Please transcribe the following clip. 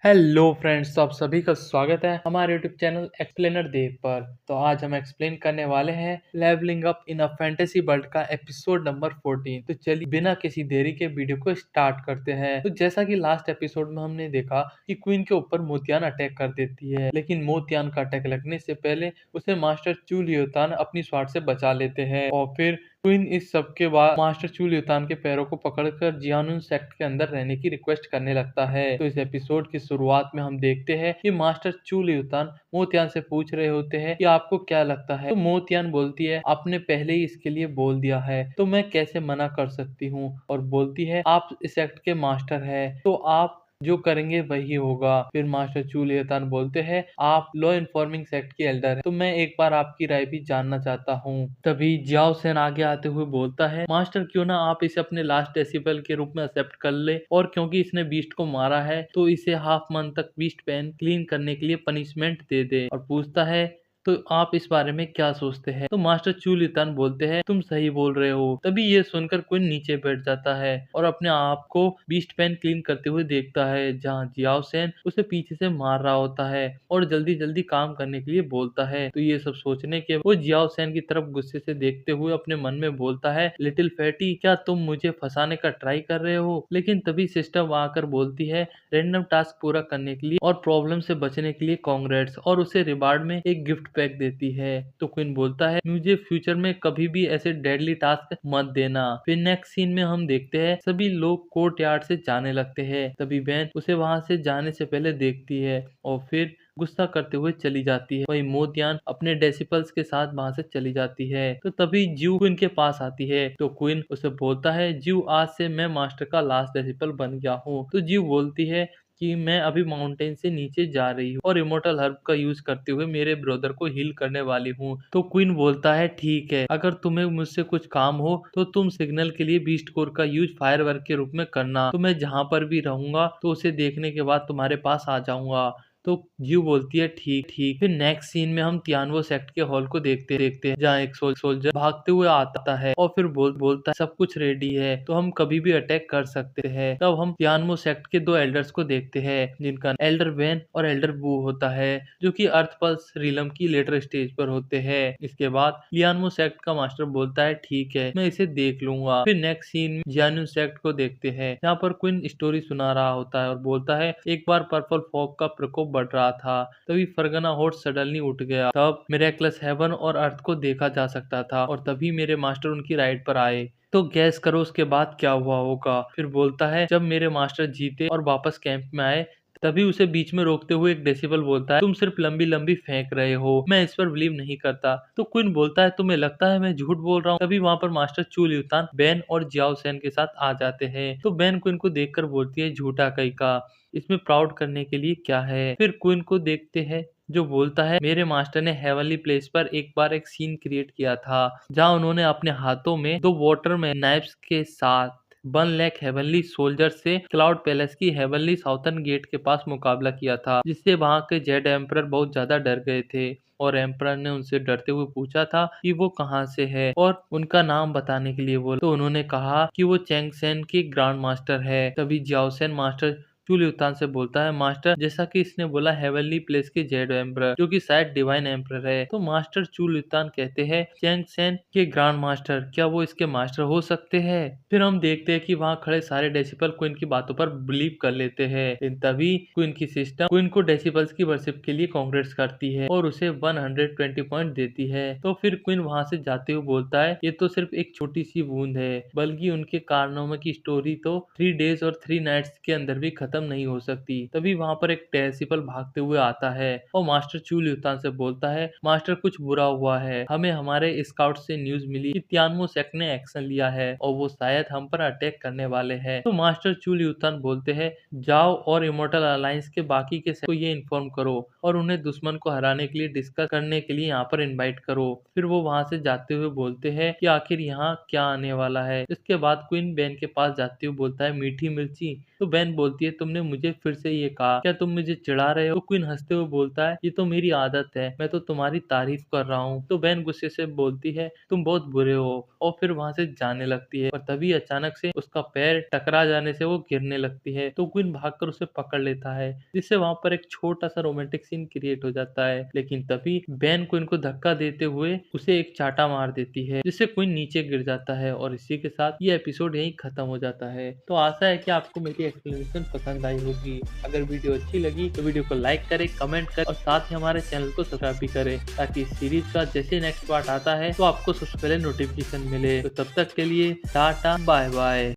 Hello friends, तो आप सभी का स्वागत है हमारे यूट्यूब चैनल एक्सप्लेनर देव पर। तो आज हम एक्सप्लेन करने वाले हैं levelling up in a fantasy world का एपिसोड नंबर 14। तो चलिए बिना किसी देरी के वीडियो को स्टार्ट करते हैं। तो जैसा कि लास्ट एपिसोड में हमने देखा कि क्वीन के ऊपर मोतियान अटैक कर देती है, लेकिन मोतियान का अटैक लगने से पहले उसे मास्टर चू लियोतान अपनी स्वाट से बचा लेते हैं। और फिर क्वीन इस सब के बाद मास्टर चू लियोतान के पैरों को पकड़कर जियानुन सेक्ट के अंदर रहने की रिक्वेस्ट करने लगता है। तो इस एपिसोड की शुरुआत में हम देखते हैं कि मास्टर चू लियोतान मोतियान से पूछ रहे होते हैं कि आपको क्या लगता है। तो मोतियान बोलती है, आपने पहले ही इसके लिए बोल दिया है तो मैं कैसे मना कर सकती हूँ। और बोलती है, आप इस एक्ट के मास्टर है तो आप जो करेंगे वही होगा। फिर मास्टर चू लियोतान बोलते हैं, आप लॉ इन्फॉर्मिंग सेक्ट के एल्डर है तो मैं एक बार आपकी राय भी जानना चाहता हूँ। तभी जियाओ सेन आगे आते हुए बोलता है, मास्टर क्यों ना आप इसे अपने लास्ट डेसिबल के रूप में एक्सेप्ट कर ले, और क्योंकि इसने बीस्ट को मारा है तो इसे हाफ मंथ तक बीस्ट पेन क्लीन करने के लिए पनिशमेंट दे दे। और पूछता है, तो आप इस बारे में क्या सोचते हैं। तो मास्टर चू लियोतान बोलते हैं, तुम सही बोल रहे हो। तभी ये सुनकर क्वीन नीचे बैठ जाता है और अपने आप को बीस्ट पेन क्लीन करते हुए देखता है, जहाँ जियाओ सेन उसे पीछे से मार रहा होता है और जल्दी जल्दी काम करने के लिए बोलता है। तो ये सब सोचने के वो जियाओ सेन की तरफ गुस्से से देखते हुए अपने मन में बोलता है, लिटिल फैटी, क्या तुम मुझे फंसाने का ट्राई कर रहे हो। लेकिन तभी सिस्टर आकर बोलती है, रैंडम टास्क पूरा करने के लिए और प्रॉब्लम से बचने के लिए कांग्रेट्स, और उसे रिवार्ड में एक गिफ्ट पैक देती है। तो क्वीन बोलता है, मुझे फ्यूचर में कभी भी ऐसे डेडली टास्क मत देना। फिर नेक्स्ट सीन में हम देखते हैं सभी लोग कोर्ट यार्ड से जाने लगते हैं। तभी बैन उसे वहां से जाने से पहले देखती है और फिर गुस्सा करते हुए चली जाती है। वही मोतियान अपने डेसिपल्स के साथ वहां से चली जाती है। तो तभी ज्यू क्वीन के पास आती है। तो क्वीन उसे बोलता है, ज्यू, आज से मैं मास्टर का लास्ट डेसिपल बन गया हूँ। तो ज्यू बोलती है कि मैं अभी माउंटेन से नीचे जा रही हूँ और इमोर्टल हर्ब का यूज करते हुए मेरे ब्रदर को हील करने वाली हूँ। तो क्वीन बोलता है, ठीक है, अगर तुम्हें मुझसे कुछ काम हो तो तुम सिग्नल के लिए बीस्ट कोर का यूज फायरवर्क के रूप में करना। तो मैं जहाँ पर भी रहूंगा तो उसे देखने के बाद तुम्हारे पास आ जाऊंगा। तो ज्यू बोलती है, ठीक ठीक। फिर नेक्स्ट सीन में हम तियानवो सेक्ट के हॉल को देखते हैं, जहाँ एक सोल्जर भागते हुए आता है और फिर बोलता है, सब कुछ रेडी है तो हम कभी भी अटैक कर सकते हैं। तब हम तियानवो सेक्ट के दो एल्डर्स को देखते हैं, जिनका एल्डर वेन और एल्डर बू होता है, जो कि अर्थ पल्स रिलम की लेटर स्टेज पर होते हैं। इसके बाद लियानमो सेक्ट का मास्टर बोलता है, ठीक है, मैं इसे देख लूंगा। फिर नेक्स्ट सीन में जियानु सेक्ट को देखते हैं, यहाँ पर क्वीन स्टोरी सुना रहा होता है और बोलता है, एक बार पर्पल फॉग का प्रकोप बढ़ रहा था, तभी फरगना होर्ड सडनली उठ गया। तब मिरेक्लस हेवन और अर्थ को देखा जा सकता था और तभी मेरे मास्टर उनकी राइड पर आए। तो गैस करो उसके बाद क्या हुआ होगा। फिर बोलता है, जब मेरे मास्टर जीते और वापस कैंप में आए तभी उसे बीच में रोकते हुए एक डेसिबल बोलता है, तुम सिर्फ लंबी लंबी फेंक रहे हो, मैं इस पर बिलीव नहीं करता। तो क्वीन बोलता है, तुम्हें लगता है मैं झूठ बोल रहा हूँ। तभी वहां पर मास्टर चू लियोतान बेन और जियाओ सेन के साथ आ जाते हैं। तो बेन क्वीन को देखकर बोलती है, झूठा कहीं का, इसमें प्राउड करने के लिए क्या है। फिर क्वीन को देखते हैं जो बोलता है, मेरे मास्टर ने हेवनली प्लेस पर एक बार एक सीन क्रिएट किया था, जहाँ उन्होंने अपने हाथों में दो वाटर में नाइफ्स के साथ वन लैक हेवनली सोल्जर से क्लाउड पैलेस की हेवनली साउथर्न गेट के पास मुकाबला किया था, जिससे वहां के जेड एम्परर बहुत ज्यादा डर गए थे। और एम्परर ने उनसे डरते हुए पूछा था कि वो कहाँ से है और उनका नाम बताने के लिए बोला। तो उन्होंने कहा कि वो चैंग सेन के ग्रांड मास्टर है। तभी जियाओ सेन मास्टर चू लियोतान से बोलता है, मास्टर, जैसा कि इसने बोला हेवनली प्लेस के जेड एम्परर, जो कि शायद डिवाइन एम्परर है। तो मास्टर चू लियोतान कहते हैं, चैंग सेन के ग्रांड मास्टर, क्या वो इसके मास्टर हो सकते हैं। फिर हम देखते हैं कि वहाँ खड़े सारे डेसिबल क्वीन की बातों पर बिलीव कर लेते हैं। लेकिन तभी क्वीन की सिस्टम क्वीन को डेसिबल्स की वर्शिप के लिए कांग्रेट्स करती है और उसे 120 पॉइंट देती है। तो फिर क्वीन वहां से जाते हुए बोलता है, ये तो सिर्फ एक छोटी सी बूंद है, बल्कि उनके कारनामे की स्टोरी तो 3 डेज और 3 नाइट्स के अंदर भी खत्म नहीं हो सकती। तभी वहां पर एक डेसिबल भागते हुए आता है और मास्टर चू लियोतान से बोलता है, मास्टर, कुछ बुरा हुआ है, हमें हमारे स्काउट से न्यूज मिली कि तियानमो सेक्ट ने एक्शन लिया है और वो शायद हम पर अटैक करने वाले हैं। तो मास्टर चू लियोतान बोलते हैं, जाओ और इमोर्टल अलायंस के बाकी के को ये इन्फॉर्म करो और उन्हें दुश्मन को हराने के लिए डिस्कस करने के लिए यहाँ पर इनवाइट करो। फिर वो वहां से जाते हुए बोलते हैं कि आखिर यहाँ क्या आने वाला है। इसके बाद क्वीन बेन के पास जाते हुए बोलता है, मीठी मिर्ची, तो बेन बोलती है तुमने मुझे फिर से ये कहा, क्या तुम मुझे चिढ़ा रहे हो? तो क्वीन हंसते हुए बोलता है ये तो मेरी आदत है, मैं तो तुम्हारी तारीफ कर रहा हूँ। तो बेन गुस्से से बोलती है तुम बहुत बुरे हो और फिर वहां से जाने लगती है। पर तभी अचानक से उसका पैर टकरा जाने से वो गिरने लगती है। तो क्वीन भागकर उसे पकड़ लेता है, जिससे वहां पर एक छोटा सा रोमांटिक सीन क्रिएट हो जाता है। लेकिन तभी बेन क्वीन को धक्का देते हुए उसे एक चाटा मार देती है, जिससे क्वीन नीचे गिर जाता है और इसी के साथ ये एपिसोड यहीं खत्म हो जाता है। तो आशा है कि आपको मेरी एक्सप्लेनेशन पसंद आई होगी। अगर वीडियो अच्छी लगी तो वीडियो को लाइक करें, कमेंट करें और साथ ही हमारे चैनल को सब्सक्राइब भी करें, ताकि इस सीरीज का जैसे नेक्स्ट पार्ट आता है तो आपको सबसे पहले नोटिफिकेशन मिले। तो तब तक के लिए टाटा बाय बाय।